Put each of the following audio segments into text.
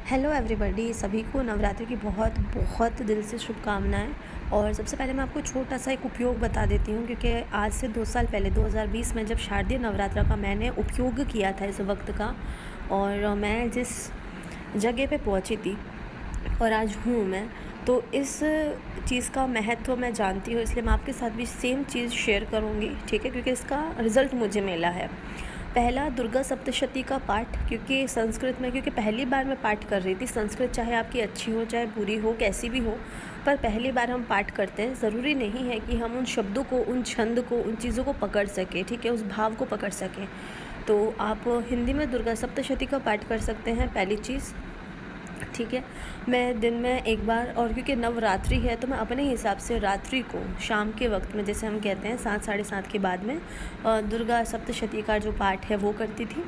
Hello everybody, सभी को नवरात्रि की बहुत बहुत दिल से शुभकामनाएं। और सबसे पहले मैं आपको छोटा सा एक उपयोग बता देती हूँ, क्योंकि आज से 2 साल पहले 2020 में जब शारदीय नवरात्रा का मैंने उपयोग किया था इस वक्त का, और मैं जिस जगह पे पहुँची थी और आज हूँ मैं, तो इस चीज़ का महत्व मैं जानती हूँ, इसलिए मैं आपके साथ भी सेम चीज़ शेयर करूँगी, ठीक है, क्योंकि इसका रिज़ल्ट मुझे मिला है। पहला, दुर्गा सप्तशती का पाठ, क्योंकि संस्कृत में, क्योंकि पहली बार मैं पाठ कर रही थी। संस्कृत चाहे आपकी अच्छी हो चाहे बुरी हो, कैसी भी हो, पर पहली बार हम पाठ करते हैं। ज़रूरी नहीं है कि हम उन शब्दों को, उन छंद को, उन चीज़ों को पकड़ सकें, ठीक है, उस भाव को पकड़ सकें। तो आप हिंदी में दुर्गा सप्तशती का पाठ कर सकते हैं, पहली चीज़, ठीक है। मैं दिन में एक बार, और क्योंकि नवरात्रि है तो मैं अपने हिसाब से रात्रि को शाम के वक्त में, जैसे हम कहते हैं 7 साढ़े 7 के बाद में, दुर्गा सप्तशती का जो पाठ है वो करती थी।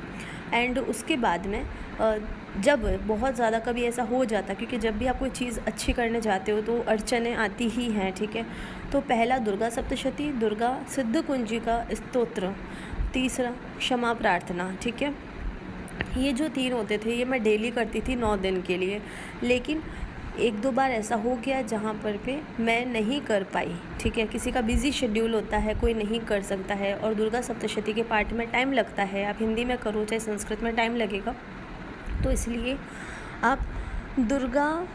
एंड उसके बाद में जब बहुत ज़्यादा कभी ऐसा हो जाता, क्योंकि जब भी आप कोई चीज़ अच्छी करने जाते हो तो अड़चनें आती ही हैं, ठीक है। तो पहला दुर्गा सप्तशती, दुर्गा सिद्ध कुंजिका स्तोत्र, तीसरा क्षमा प्रार्थना, ठीक है। ये जो 3 होते थे ये मैं डेली करती थी 9 दिन के लिए। लेकिन 1-2 बार ऐसा हो गया जहाँ पर पे मैं नहीं कर पाई, ठीक है। किसी का बिज़ी शेड्यूल होता है, कोई नहीं कर सकता है, और दुर्गा सप्तशती के पाठ में टाइम लगता है। आप हिंदी में करो चाहे संस्कृत में, टाइम लगेगा। तो इसलिए आप दुर्गा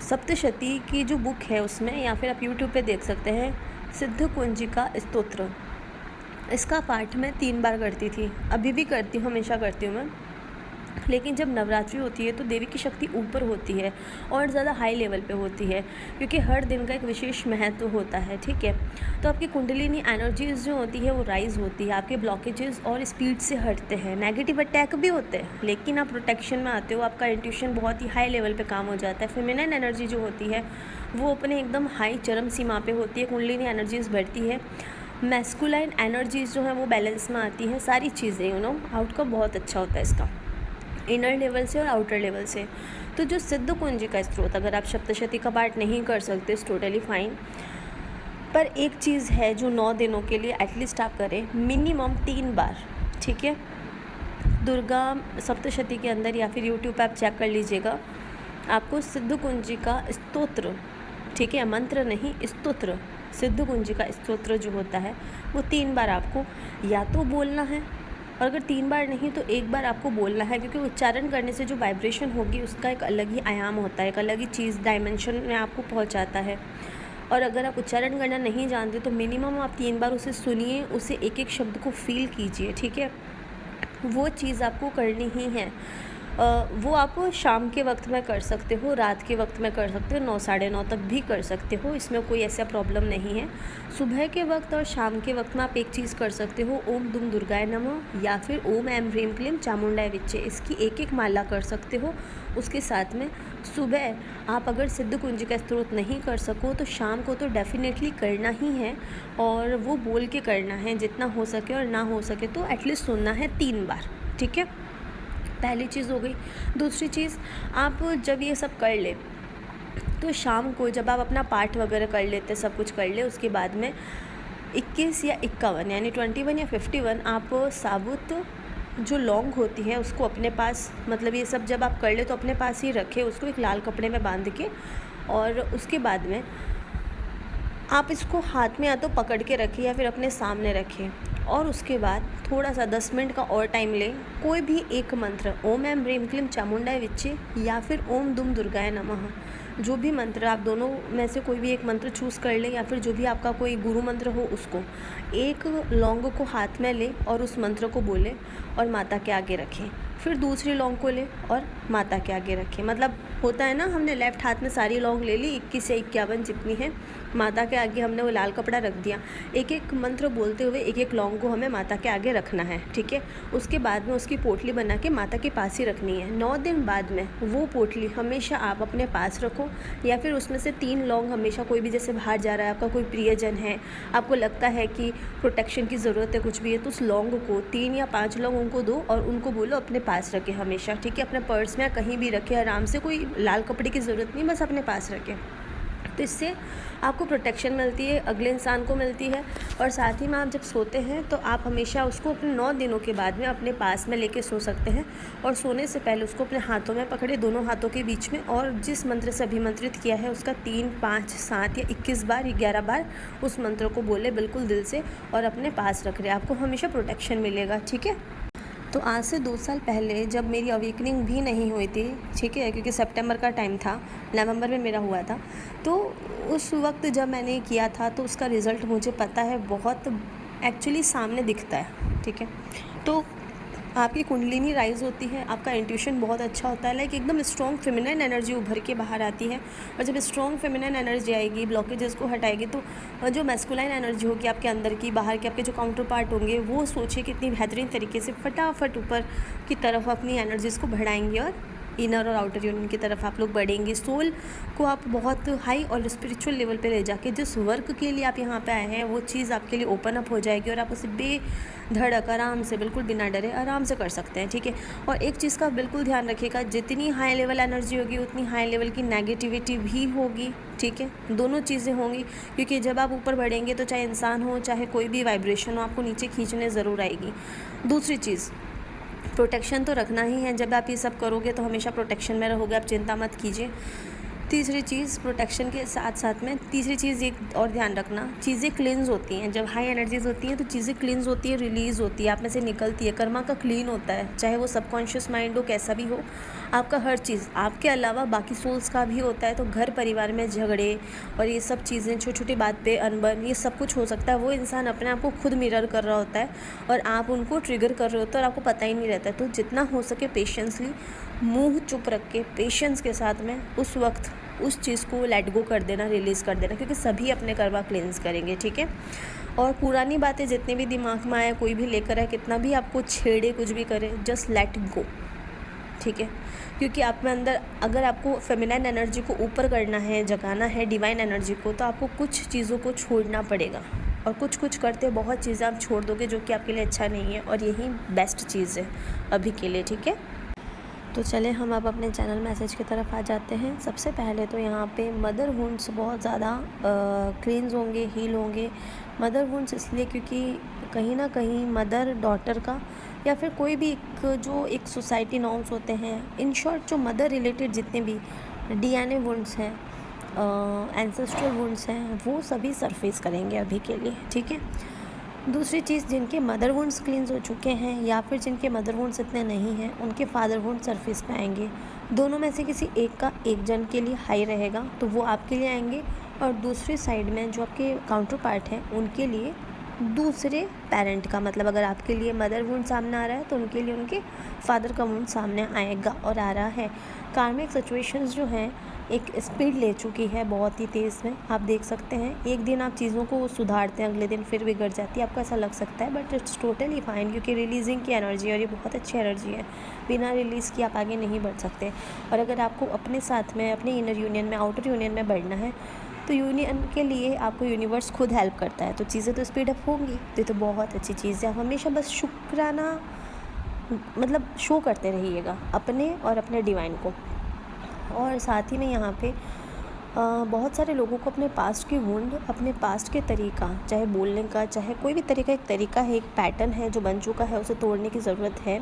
सप्तशती की जो बुक है उसमें, या फिर आप यूट्यूब पे देख सकते हैं, सिद्ध कुंजिका स्तोत्र, इसका पाठ मैं 3 बार करती थी। अभी भी करती हूँ, हमेशा करती हूँ मैं। लेकिन जब नवरात्रि होती है तो देवी की शक्ति ऊपर होती है और ज़्यादा हाई लेवल पे होती है, क्योंकि हर दिन का एक विशेष महत्व होता है, ठीक है। तो आपकी कुंडलिनी एनर्जीज जो होती है वो राइज़ होती है, आपके ब्लॉकेजेस और स्पीड से हटते हैं, नेगेटिव अटैक भी होते हैं, लेकिन आप प्रोटेक्शन में आते हो, आपका इंट्यूशन बहुत ही हाई लेवल पे काम हो जाता है। फेमिनिन एनर्जी जो होती है वो अपने एकदम हाई चरम सीमा पे होती है, कुंडलिनी एनर्जीज बढ़ती है, मैस्कुलाइन एनर्जीज जो है वो बैलेंस में आती है। सारी चीज़ें आउटकम बहुत अच्छा होता है इसका, इनर लेवल से और आउटर लेवल से। तो जो सिद्ध कुंजिका स्त्रोत, अगर आप सप्तशती का पाठ नहीं कर सकते, इट्स टोटली फाइन, पर एक चीज़ है जो 9 दिनों के लिए एटलीस्ट आप करें, मिनिमम 3 बार, ठीक है। दुर्गा सप्तशती के अंदर या फिर यूट्यूब पे आप चेक कर लीजिएगा, आपको सिद्ध कुंजिका स्तोत्र, ठीक है, मंत्र नहीं, स्तोत्र, सिद्ध कुंजिका स्तोत्र जो होता है वो 3 बार आपको या तो बोलना है, और अगर 3 बार नहीं तो 1 बार आपको बोलना है, क्योंकि उच्चारण करने से जो वाइब्रेशन होगी उसका एक अलग ही आयाम होता है, एक अलग ही चीज़ डायमेंशन में आपको पहुंचाता है। और अगर आप उच्चारण करना नहीं जानते तो मिनिमम आप 3 बार उसे सुनिए, उसे एक एक शब्द को फील कीजिए, ठीक है। वो चीज़ आपको करनी ही है। वो आप शाम के वक्त में कर सकते हो, रात के वक्त में कर सकते हो, 9 साढ़े 9 तक भी कर सकते हो, इसमें कोई ऐसा प्रॉब्लम नहीं है। सुबह के वक्त और शाम के वक्त में आप एक चीज़ कर सकते हो, ओम दुम दुर्गाय नमः या फिर ओम ऐं ह्रीं क्लीं चामुंडाय विच्चे, इसकी एक एक माला कर सकते हो। उसके साथ में सुबह आप अगर सिद्ध कुंजिका स्तोत्र नहीं कर सको तो शाम को तो डेफिनेटली करना ही है, और वो बोल के करना है जितना हो सके, और ना हो सके तो एटलीस्ट सुनना है 3 बार, ठीक है। पहली चीज़ हो गई। दूसरी चीज़, आप जब ये सब कर ले तो शाम को जब आप अपना पाठ वगैरह कर लेते, सब कुछ कर ले, उसके बाद में 21 या 51 यानी 21 या 51 आप साबुत जो लौंग होती है उसको अपने पास, मतलब ये सब जब आप कर ले तो अपने पास ही रखें उसको, एक लाल कपड़े में बांध के, और उसके बाद में आप इसको हाथ में या तो पकड़ के रखें या फिर अपने सामने रखें, और उसके बाद थोड़ा सा 10 मिनट का और टाइम लें। कोई भी एक मंत्र, ओम ऐं ह्रीं क्लीं चामुंडाय विच्चे या फिर ओम दुम दुर्गाय नमः, जो भी मंत्र, आप दोनों में से कोई भी एक मंत्र चूज़ कर लें, या फिर जो भी आपका कोई गुरु मंत्र हो उसको, एक लौंग को हाथ में लें और उस मंत्र को बोलें और माता के आगे रखें। फिर दूसरी लौंग को लें और माता के आगे रखें। मतलब होता है ना, हमने लेफ़्ट हाथ में सारी लौंग ले ली, 21 से 51 जितनी है, माता के आगे हमने वो लाल कपड़ा रख दिया, एक एक मंत्र बोलते हुए एक एक लौंग को हमें माता के आगे रखना है, ठीक है। उसके बाद में उसकी पोटली बना के माता के पास ही रखनी है। 9 दिन बाद में वो पोटली हमेशा आप अपने पास रखो, या फिर उसमें से 3 लौंग हमेशा, कोई भी जैसे बाहर जा रहा है, आपका कोई प्रियजन है, आपको लगता है कि प्रोटेक्शन की ज़रूरत है, कुछ भी है, तो उस लौंग को 3 या 5 लौंग उनको दो और उनको बोलो अपने पास रखें हमेशा, ठीक है। अपने पर्स में कहीं भी रखें, आराम से, कोई लाल कपड़े की ज़रूरत नहीं, बस अपने पास रखें। तो इससे आपको प्रोटेक्शन मिलती है, अगले इंसान को मिलती है। और साथ ही में आप जब सोते हैं तो आप हमेशा उसको अपने 9 दिनों के बाद में अपने पास में लेके सो सकते हैं। और सोने से पहले उसको अपने हाथों में पकड़े, दोनों हाथों के बीच में, और जिस मंत्र से अभिमंत्रित किया है उसका 3, 5, 7 या 21 बार, 11 बार उस मंत्र को बोले बिल्कुल दिल से और अपने पास रख रहे। आपको हमेशा प्रोटेक्शन मिलेगा, ठीक है। तो आज से 2 साल पहले जब मेरी अवेकनिंग भी नहीं हुई थी, ठीक है, क्योंकि सितंबर का टाइम था, नवंबर में मेरा हुआ था, तो उस वक्त जब मैंने किया था तो उसका रिज़ल्ट मुझे पता है बहुत एक्चुअली सामने दिखता है, ठीक है। तो आपकी कुंडलिनी राइज़ होती है, आपका इंट्यूशन बहुत अच्छा होता है, लाइक एकदम स्ट्रॉन्ग फेमिनिन एनर्जी उभर के बाहर आती है। और जब स्ट्रॉन्ग फेमिनिन एनर्जी आएगी, ब्लॉकेजेस को हटाएगी, तो जो मैस्कुलाइन एनर्जी होगी आपके अंदर की, बाहर के आपके जो काउंटर पार्ट होंगे, वो सोचिए कितनी बेहतरीन तरीके से फटाफट ऊपर की तरफ अपनी एनर्जीज़ को बढ़ाएंगे और इनर और आउटर यूनियन की तरफ आप लोग बढ़ेंगे। सोल को आप बहुत हाई और स्पिरिचुअल लेवल पे ले जाके जिस वर्क के लिए आप यहाँ पे आए हैं वो चीज़ आपके लिए ओपन अप हो जाएगी और आप उसे बेधड़क आराम से, बिल्कुल बिना डरे आराम से कर सकते हैं, ठीक है। और एक चीज़ का बिल्कुल ध्यान रखिएगा, जितनी हाई लेवल एनर्जी होगी उतनी हाई लेवल की नेगेटिविटी भी होगी, ठीक है। दोनों चीज़ें होंगी, क्योंकि जब आप ऊपर बढ़ेंगे तो चाहे इंसान हो चाहे कोई भी वाइब्रेशन हो, आपको नीचे खींचने ज़रूर आएगी। दूसरी चीज़, प्रोटेक्शन तो रखना ही है। जब आप ये सब करोगे तो हमेशा प्रोटेक्शन में रहोगे, आप चिंता मत कीजिए। तीसरी चीज़, प्रोटेक्शन के साथ साथ में तीसरी चीज़ एक और ध्यान रखना, चीज़ें क्लींस होती हैं। जब हाई एनर्जीज़ होती हैं तो चीज़ें क्लींस होती है, रिलीज़ होती है, आप में से निकलती है, कर्मा का क्लीन होता है, चाहे वो सबकॉन्शियस माइंड हो, कैसा भी हो। आपका हर चीज़ आपके अलावा बाकी सोल्स का भी होता है। तो घर परिवार में झगड़े और ये सब चीज़ें, छोटी छोटी बात पे अनबन, ये सब कुछ हो सकता है। वो इंसान अपने आप को खुद मिरर कर रहा होता है और आप उनको ट्रिगर कर रहे होते हो और आपको पता ही नहीं रहता है। तो जितना हो सके पेशेंसली, मुँह चुप रख के पेशेंस के साथ में उस वक्त उस चीज़ को लेट गो कर देना, रिलीज़ कर देना, क्योंकि सभी अपने कर्मा क्लेंस करेंगे, ठीक है। और पुरानी बातें जितनी भी दिमाग में आए, कोई भी लेकर आए, कितना भी आपको छेड़े, कुछ भी करे, जस्ट लेट गो, ठीक है। क्योंकि आप में अंदर, अगर आपको फेमिनाइन एनर्जी को ऊपर करना है, जगाना है डिवाइन एनर्जी को, तो आपको कुछ चीज़ों को छोड़ना पड़ेगा। और कुछ कुछ करते बहुत चीज़ें आप छोड़ दोगे जो कि आपके लिए अच्छा नहीं है, और यही बेस्ट चीज़ है अभी के लिए, ठीक है। तो चले हम अब अपने चैनल मैसेज की तरफ आ जाते हैं। सबसे पहले तो यहाँ पे मदर वुंड्स बहुत ज़्यादा क्लींस होंगे, हील होंगे। मदर वुंड्स इसलिए क्योंकि कहीं ना कहीं मदर डॉटर का, या फिर कोई भी एक सोसाइटी नॉर्म्स होते हैं, इन शॉर्ट जो मदर रिलेटेड जितने भी डीएनए वुंड्स हैं, एंसेस्ट्रल वुंड्स हैं, वो सभी सरफेस करेंगे अभी के लिए, ठीक है। दूसरी चीज़, जिनके मदर वुंड्स क्लींस हो चुके हैं या फिर जिनके मदर वुंड्स इतने नहीं हैं, उनके फादर वुंड सरफेस पे आएंगे। दोनों में से किसी एक का एक जन के लिए हाई रहेगा तो वो आपके लिए आएंगे, और दूसरी साइड में जो आपके काउंटर पार्ट हैं उनके लिए दूसरे पेरेंट का, मतलब अगर आपके लिए मदर वुंड सामने आ रहा है तो उनके लिए उनके फादर का वुंड सामने आएगा और आ रहा है। कार्मिक सिचुएशंस जो हैं एक स्पीड ले चुकी है बहुत ही तेज़ में, आप देख सकते हैं। एक दिन आप चीज़ों को सुधारते हैं, अगले दिन फिर बिगड़ जाती है, आपको ऐसा लग सकता है, बट इट्स टोटली फाइन, क्योंकि रिलीजिंग की एनर्जी है और ये बहुत अच्छी एनर्जी है। बिना रिलीज़ की आप आगे नहीं बढ़ सकते। और अगर आपको अपने साथ में, अपने इनर यूनियन में, आउटर यूनियन में बढ़ना है, तो यूनियन के लिए आपको यूनिवर्स खुद हेल्प करता है, तो चीज़ें तो स्पीड अप होंगी। तो ये तो बहुत अच्छी चीज़ है। आप हमेशा बस शुक्राना मतलब शो करते रहिएगा अपने और अपने डिवाइन को। और साथ ही में यहाँ पे बहुत सारे लोगों को अपने पास्ट की वुंड, अपने पास्ट के तरीका, चाहे बोलने का, चाहे कोई भी तरीका, एक तरीका है, एक पैटर्न है जो बन चुका है, उसे तोड़ने की ज़रूरत है।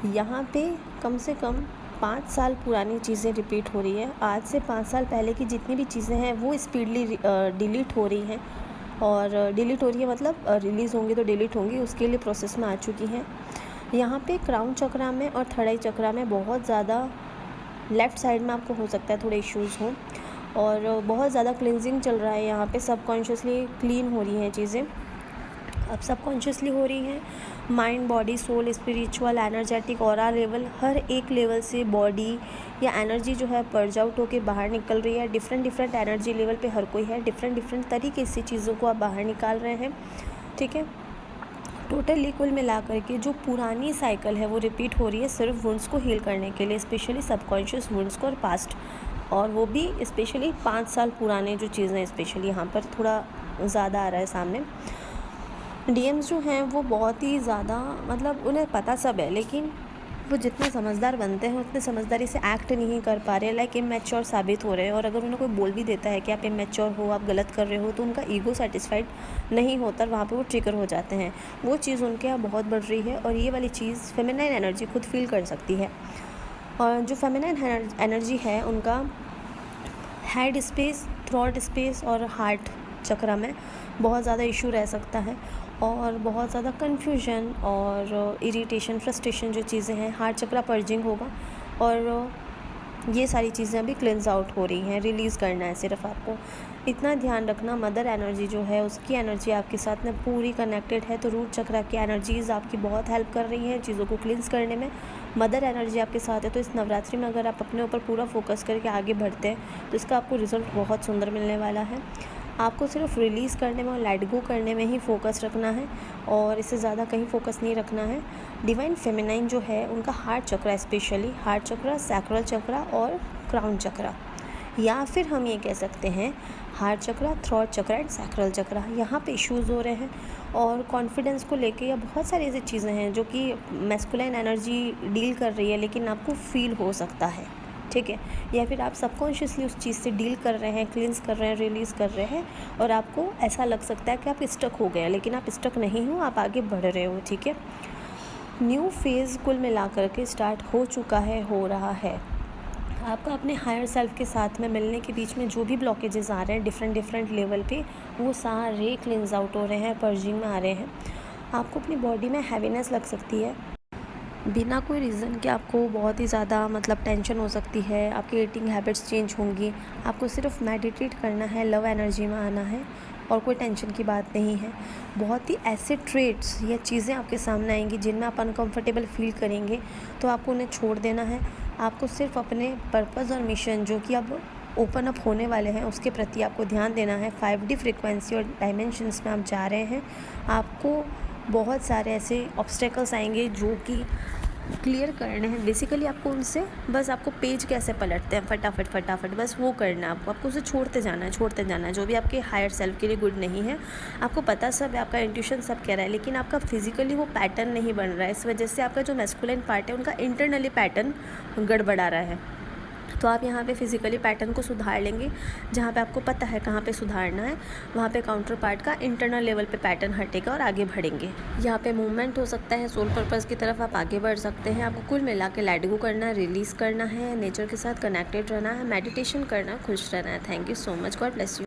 यहाँ पे कम से कम 5 साल पुरानी चीज़ें रिपीट हो रही है। आज से 5 साल पहले की जितनी भी चीज़ें हैं वो स्पीडली डिलीट हो रही हैं, और डिलीट हो रही है मतलब रिलीज़ होंगी तो डिलीट होंगी, उसके लिए प्रोसेस में आ चुकी हैं। यहाँ पे क्राउन चक्रा में और थर्ड आई चक्रा में बहुत ज़्यादा, लेफ़्ट साइड में आपको हो सकता है थोड़े इश्यूज़ हों, और बहुत ज़्यादा क्लिनजिंग चल रहा है यहाँ पे। सबकॉन्शियसली क्लीन हो रही हैं चीज़ें, अब सबकॉन्शियसली हो रही हैं। Mind, body, soul, spiritual, energetic, aura level, हर एक लेवल से बॉडी या एनर्जी जो है पर्ज आउट होकर बाहर निकल रही है। डिफरेंट एनर्जी लेवल पे हर कोई है, डिफरेंट तरीके से चीज़ों को आप बाहर निकाल रहे हैं, ठीक है। टोटली कुल मिला करके जो पुरानी साइकिल है वो रिपीट हो रही है, सिर्फ वुंड्स को हील करने के लिए, स्पेशली सबकॉन्शियस वुंड्स को और पास्ट, और वो भी स्पेशली 5 साल पुराने जो चीज़ें स्पेशली यहाँ पर थोड़ा ज़्यादा आ रहा है सामने। डीएम्स जो हैं वो बहुत ही ज़्यादा, मतलब उन्हें पता सब है, लेकिन वो जितना समझदार बनते हैं उतने समझदारी से एक्ट नहीं कर पा रहे, लाइक इमैच्योर साबित हो रहे हैं। और अगर उन्हें कोई बोल भी देता है कि आप इमैच्योर हो, आप गलत कर रहे हो, तो उनका ईगो सेटिस्फाइड नहीं होता और वहाँ पे वो ट्रिगर हो जाते हैं। वो चीज़ उनके यहाँ बहुत बढ़ रही है और ये वाली चीज़ फेमिनाइन एनर्जी खुद फील कर सकती है। और जो फेमिनाइन एनर्जी है उनका हेड स्पेस, थ्रोट स्पेस और हार्ट चक्रा में बहुत ज़्यादा इशू रह सकता है और बहुत ज़्यादा कन्फ्यूजन और इरिटेशन, फ्रस्ट्रेशन जो चीज़ें हैं, हार्ट चक्रा पर्जिंग होगा और ये सारी चीज़ें अभी क्लिनज़ आउट हो रही हैं, रिलीज़ करना है सिर्फ आपको। इतना ध्यान रखना, मदर एनर्जी जो है उसकी एनर्जी आपके साथ में पूरी कनेक्टेड है, तो रूट चक्रा की एनर्जीज़ आपकी बहुत हेल्प कर रही हैं चीज़ों को क्लिनज़ करने में। मदर एनर्जी आपके साथ है, तो इस नवरात्रि में अगर आप अपने ऊपर पूरा फोकस करके आगे बढ़ते हैं तो इसका आपको रिज़ल्ट बहुत सुंदर मिलने वाला है। आपको सिर्फ रिलीज़ करने में और लेट गो करने में ही फ़ोकस रखना है और इससे ज़्यादा कहीं फ़ोकस नहीं रखना है। डिवाइन फेमिनाइन जो है उनका हार्ट चक्रा, स्पेशली हार्ट चक्रा, सैक्रल चक्रा और क्राउन चक्रा, या फिर हम ये कह सकते हैं heart chakra, throat chakra and sacral chakra, यहाँ पे इश्यूज़ हो रहे हैं। और कॉन्फिडेंस को लेके या बहुत सारी ऐसी चीज़ें हैं जो कि मैस्कुलाइन एनर्जी डील कर रही है, लेकिन आपको फील हो सकता है, ठीक है, या फिर आप सबकॉन्शियसली उस चीज़ से डील कर रहे हैं, क्लींस कर रहे हैं, रिलीज़ कर रहे हैं और आपको ऐसा लग सकता है कि आप स्टक हो गए, लेकिन आप स्टक नहीं हो, आप आगे बढ़ रहे हो, ठीक है। न्यू फेज़ कुल मिलाकर के स्टार्ट हो चुका है, हो रहा है। आपका अपने हायर सेल्फ के साथ में मिलने के बीच में जो भी ब्लॉकेजेस आ रहे हैं डिफरेंट लेवल पे, वो सारे क्लींस आउट हो रहे हैं, पर्जिंग में आ रहे हैं। आपको अपनी बॉडी में हैवीनेस लग सकती है बिना कोई रीज़न के, आपको बहुत ही ज़्यादा मतलब टेंशन हो सकती है, आपकी ईटिंग हैबिट्स चेंज होंगी। आपको सिर्फ मेडिटेट करना है, लव एनर्जी में आना है और कोई टेंशन की बात नहीं है। बहुत ही ऐसे ट्रेट्स या चीज़ें आपके सामने आएंगी जिनमें आप अनकंफर्टेबल फील करेंगे, तो आपको उन्हें छोड़ देना है। आपको सिर्फ अपने पर्पज़ और मिशन जो कि अब ओपन अप होने वाले हैं उसके प्रति आपको ध्यान देना है। 5D फ्रिक्वेंसी और डायमेंशंस में आप जा रहे हैं। आपको बहुत सारे ऐसे ऑब्स्टेकल्स आएंगे जो कि क्लियर करने हैं। बेसिकली आपको उनसे बस, आपको पेज कैसे पलटते हैं फटाफट बस वो करना है आपको उसे छोड़ते जाना है। जो भी आपके हायर सेल्फ के लिए गुड नहीं है, आपको पता सब है, आपका इंट्यूशन सब कह रहा है, लेकिन आपका फिजिकली वो पैटर्न नहीं बन रहा है। इस वजह से आपका जो मैस्कुलिन पार्ट है उनका इंटरनली पैटर्न गड़बड़ा रहा है। तो आप यहाँ पे फिज़िकली पैटर्न को सुधार लेंगे, जहाँ पे आपको पता है कहाँ पे सुधारना है, वहाँ पे काउंटर पार्ट का इंटरनल लेवल पे पैटर्न हटेगा और आगे बढ़ेंगे। यहाँ पे मूवमेंट हो सकता है, सोल पर्पस की तरफ आप आगे बढ़ सकते हैं। आपको कुल मिला के लेट गो करना है, रिलीज़ करना है, नेचर के साथ कनेक्टेड रहना है, मेडिटेशन करना है, खुश रहना है। Thank you so much, God bless you.